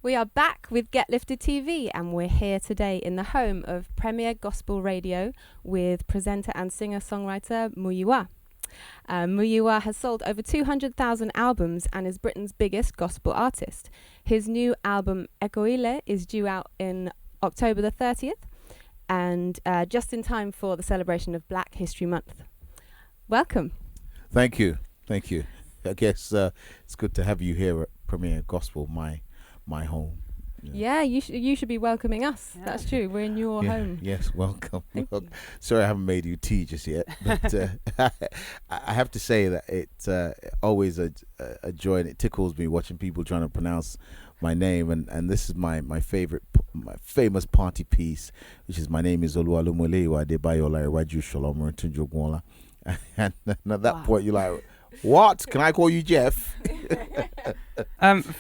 We are back with Get Lifted TV, and we're here today in the home of Premier Gospel Radio with presenter and singer-songwriter Muyiwa. Muyiwa has sold over 200,000 albums and is Britain's biggest gospel artist. His new album Ekoile is due out in October the 30th, and just in time for the celebration of Black History Month. Welcome. Thank you. I guess it's good to have you here at Premier Gospel, my home. Yeah, you should be welcoming us. Yeah. That's true. We're in your home. Yes, welcome. Sorry I haven't made you tea just yet, but I have to say that it's always a joy, and it tickles me watching people trying to pronounce my name, and this is my famous party piece, which is my name is Muyiwa Adebayola Iwaju Shalom Tunjogwola. And at that point you're like, what? Can I call you Jeff?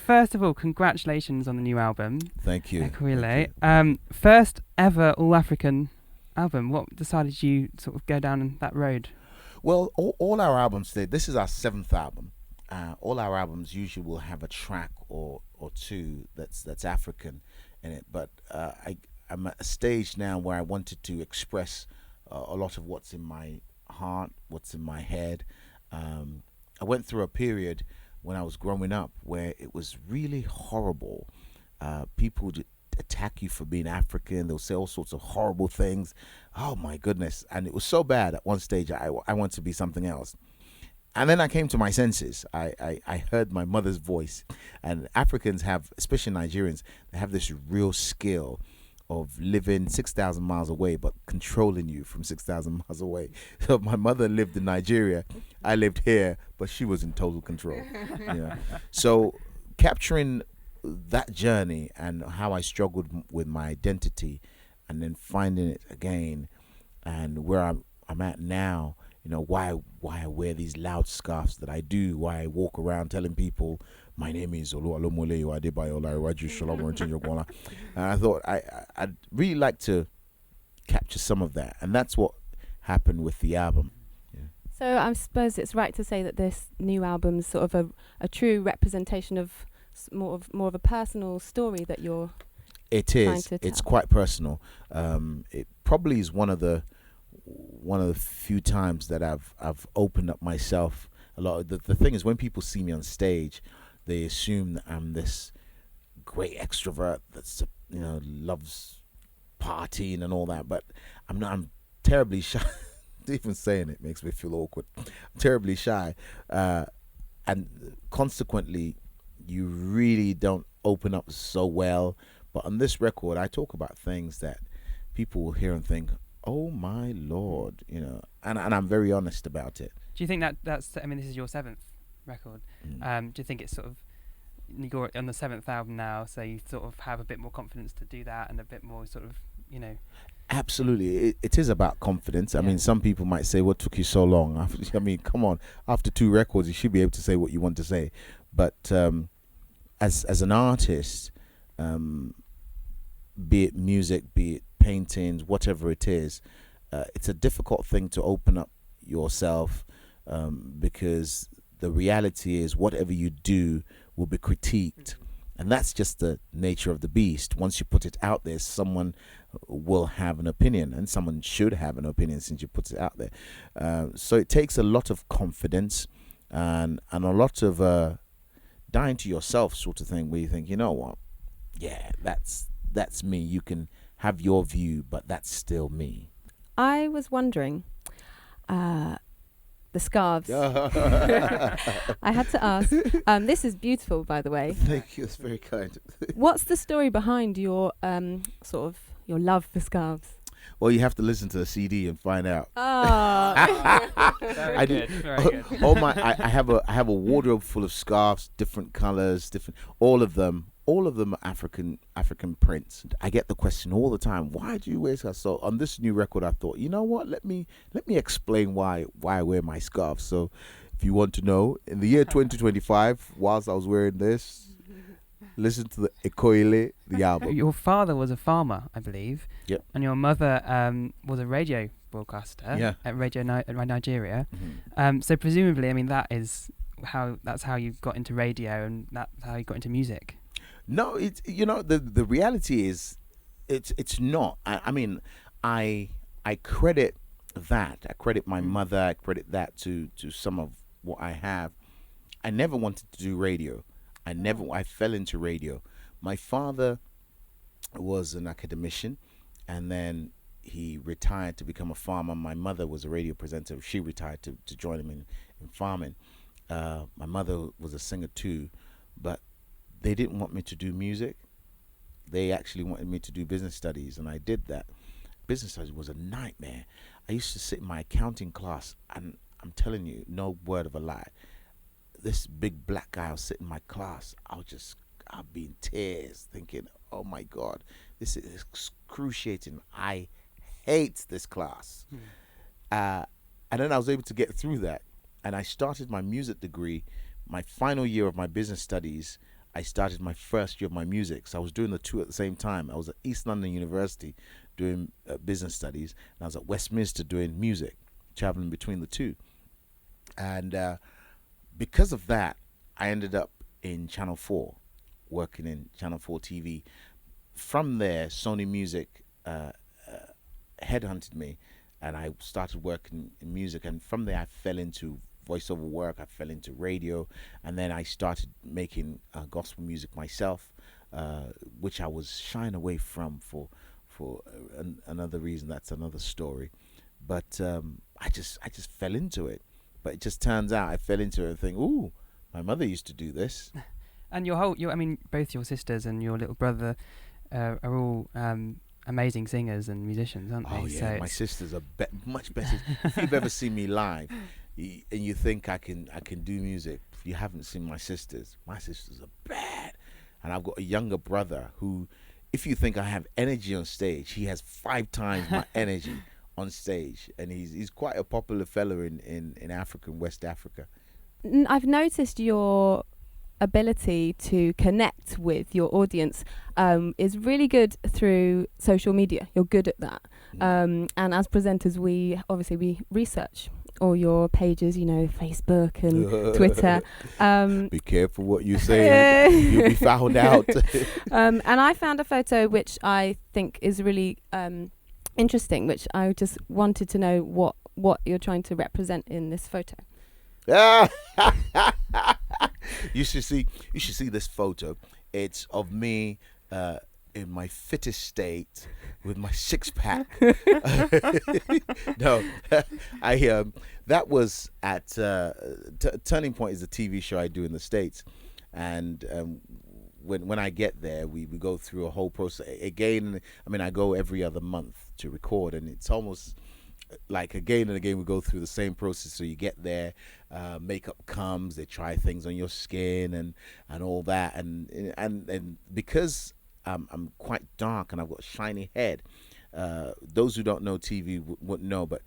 First of all, congratulations on the new album. Thank you. Ekoile. First ever all-African album. What decided you sort of go down that road? Well, all our albums today, this is our 7th album. All our albums usually will have a track or two that's African in it. But I'm at a stage now where I wanted to express a lot of what's in my heart, what's in my head. I went through a period when I was growing up where it was really horrible. People would attack you for being African. They'll say all sorts of horrible things. Oh my goodness. And it was so bad at one stage I wanted to be something else. And then I came to my senses. I heard my mother's voice. And Africans have, especially Nigerians, they have this real skill of living 6,000 miles away but controlling you from 6,000 miles away. So my mother lived in Nigeria, I lived here, but she was in total control. So capturing that journey and how I struggled with my identity, and then finding it again, and where I'm at now, why I wear these loud scarves that I do, why I walk around telling people my name is Muyiwa Adebayola Iwaju Shalom Tunjogwola. And I thought I'd really like to capture some of that, and that's what happened with the album. So I suppose it's right to say that this new album's sort of a true representation of more of a personal story that you're. It is. It's quite personal. It probably is one of the few times that I've opened up myself a lot. The thing is, when people see me on stage, they assume that I'm this great extrovert that's loves partying and all that, but I'm not. I'm terribly shy. Even saying it makes me feel awkward. I'm terribly shy, and consequently, you really don't open up so well. But on this record, I talk about things that people will hear and think, "Oh my Lord," and I'm very honest about it. Do you think that's? I mean, this is your 7th record. Do you think it's sort of you're on the 7th album now, so you sort of have a bit more confidence to do that, and a bit more sort of Absolutely, it is about confidence. I mean, some people might say, "What took you so long?" I mean, come on, after 2 records, you should be able to say what you want to say. But as an artist, be it music, be it paintings, whatever it is, it's a difficult thing to open up yourself, because the reality is whatever you do will be critiqued, and that's just the nature of the beast. Once you put it out there, someone will have an opinion, and someone should have an opinion since you put it out there. So it takes a lot of confidence and a lot of dying to yourself sort of thing, where you think, you know what, yeah, that's me. You can have your view, but that's still me. I was wondering, the scarves. I had to ask. This is beautiful, by the way. Thank you. It's very kind. What's the story behind your sort of your love for scarves? Well, you have to listen to the CD and find out. Oh, very good. I have a wardrobe full of scarves, different colors, all of them are African prints. I get the question all the time, why do you wear scarves? So on this new record, I thought, you know what? Let me explain why I wear my scarves. So if you want to know, in the year 2025, whilst I was wearing this, listen to the Ekoile, the album. Your father was a farmer, I believe. Yep. And your mother was a radio broadcaster at Radio Nigeria. Mm-hmm. So presumably, I mean, that's how you got into radio, and that's how you got into music. No, it's, the reality is, it's not. I mean, I I credit that. I credit my Mm. mother. I credit that to some of what I have. I never wanted to do radio. I fell into radio. My father was an academician, and then he retired to become a farmer. My mother was a radio presenter. She retired to join him in farming. My mother was a singer too, but they didn't want me to do music. They actually wanted me to do business studies, and I did that. Business studies was a nightmare. I used to sit in my accounting class, and I'm telling you, no word of a lie. This big black guy was sitting in my class. I'd be in tears, thinking, "Oh my God, this is excruciating. I hate this class." Mm. Uh, and then I was able to get through that, and I started my music degree. My final year of my business studies, I started my first year of my music. So I was doing the two at the same time. I was at East London University doing business studies, and I was at Westminster doing music, traveling between the two. And because of that, I ended up in Channel 4, working in Channel 4 TV. From there, Sony Music headhunted me, and I started working in music. And from there, I fell into voiceover work. I fell into radio, and then I started making gospel music myself, which I was shying away from for another reason. That's another story. But I just fell into it. But it just turns out I fell into it and think, ooh, my mother used to do this. And I mean, both your sisters and your little brother are all amazing singers and musicians, aren't they? Oh yeah, my sisters are much better. If you've ever seen me live, and you think I can do music, if you haven't seen my sisters are bad. And I've got a younger brother who, if you think I have energy on stage, he has 5 times my energy on stage, and he's quite a popular fella in Africa, in West Africa. I've noticed your ability to connect with your audience is really good through social media. You're good at that. And as presenters, we research all your pages, Facebook and Twitter. Be careful what you say. You'll be found out. And I found a photo which I think is really interesting, which I just wanted to know what you're trying to represent in this photo. You should see this photo. It's of me in my fittest state with my 6-pack. No, that was at Turning Point is a TV show I do in the States, and when I get there, we go through a whole process again. I mean, I go every other month to record, and it's almost like again and again we go through the same process. So you get there, makeup comes, they try things on your skin and all that, and because I'm quite dark and I've got a shiny head, those who don't know TV wouldn't know, but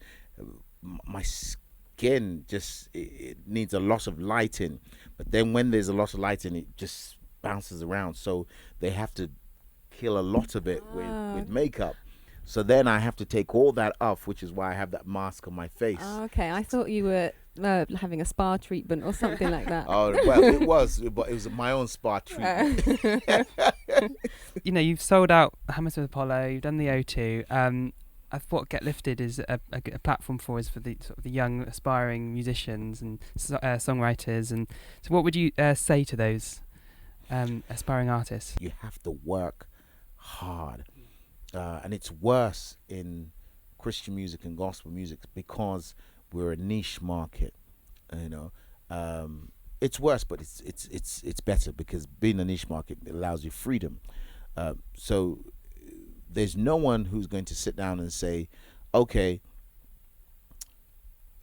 my skin just it needs a lot of lighting, but then when there's a lot of lighting, it just bounces around, so they have to kill a lot of it with makeup. So then I have to take all that off, which is why I have that mask on my face. Oh, okay, I thought you were having a spa treatment or something like that. Oh, well, it was my own spa treatment. You've sold out Hammersmith Apollo, you've done the O2. What Get Lifted is a platform for is for the sort of the young aspiring musicians and songwriters. And so, what would you say to those aspiring artists? You have to work hard. And it's worse in Christian music and gospel music because we're a niche market. It's worse, but it's better because being a niche market allows you freedom. So there's no one who's going to sit down and say, "Okay,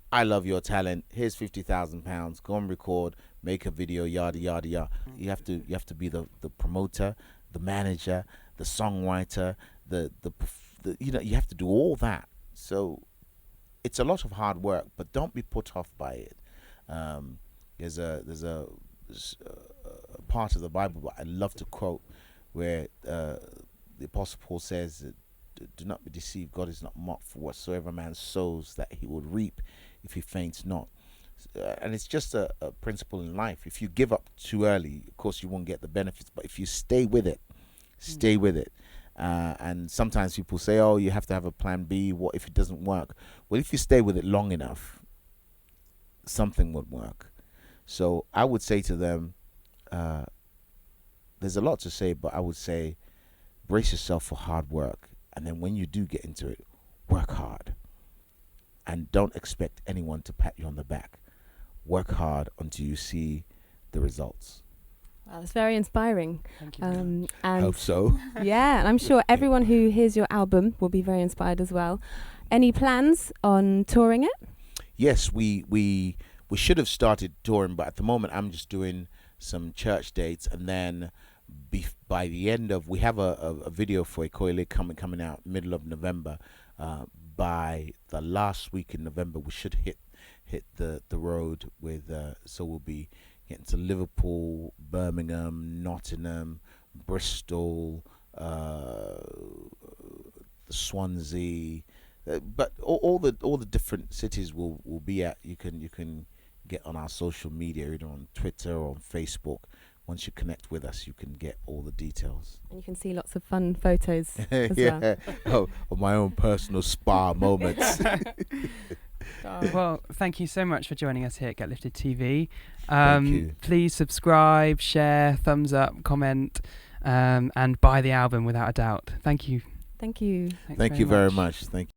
I love your talent. Here's £50,000. Go and record, make a video, yada yada yada." You have to be the promoter, the manager, the songwriter, you have to do all that. So it's a lot of hard work, but don't be put off by it. There's a part of the Bible that I love to quote where the Apostle Paul says that, "Do not be deceived. God is not mocked, for whatsoever man sows that he will reap if he faints not." And it's just a principle in life. If you give up too early, of course you won't get the benefits. But if you stay with it, stay with it. And sometimes people say, "Oh, you have to have a plan B. What if it doesn't work?" Well, if you stay with it long enough, something would work. So I would say to them, there's a lot to say, but I would say, brace yourself for hard work. And then when you do get into it, work hard. And don't expect anyone to pat you on the back. Work hard until you see the results. Well, it's very inspiring. Thank you. And Hope so. yeah, and I'm sure everyone who hears your album will be very inspired as well. Any plans on touring it? Yes, we should have started touring, but at the moment I'm just doing some church dates, and then by the end of, we have a video for Ikoile coming out middle of November. By the last week in November, we should hit the road with. So we'll be getting to Liverpool, Birmingham, Nottingham, Bristol, Swansea, but all the different cities will be at. You can get on our social media, either on Twitter or on Facebook. Once you connect with us, you can get all the details. And you can see lots of fun photos as well. Of my own personal spa moments. Well, thank you so much for joining us here at Get Lifted TV. Thank you. Please subscribe, share, thumbs up, comment, and buy the album without a doubt. Thank you. Thank you. Thanks Thank you very much. Thank you.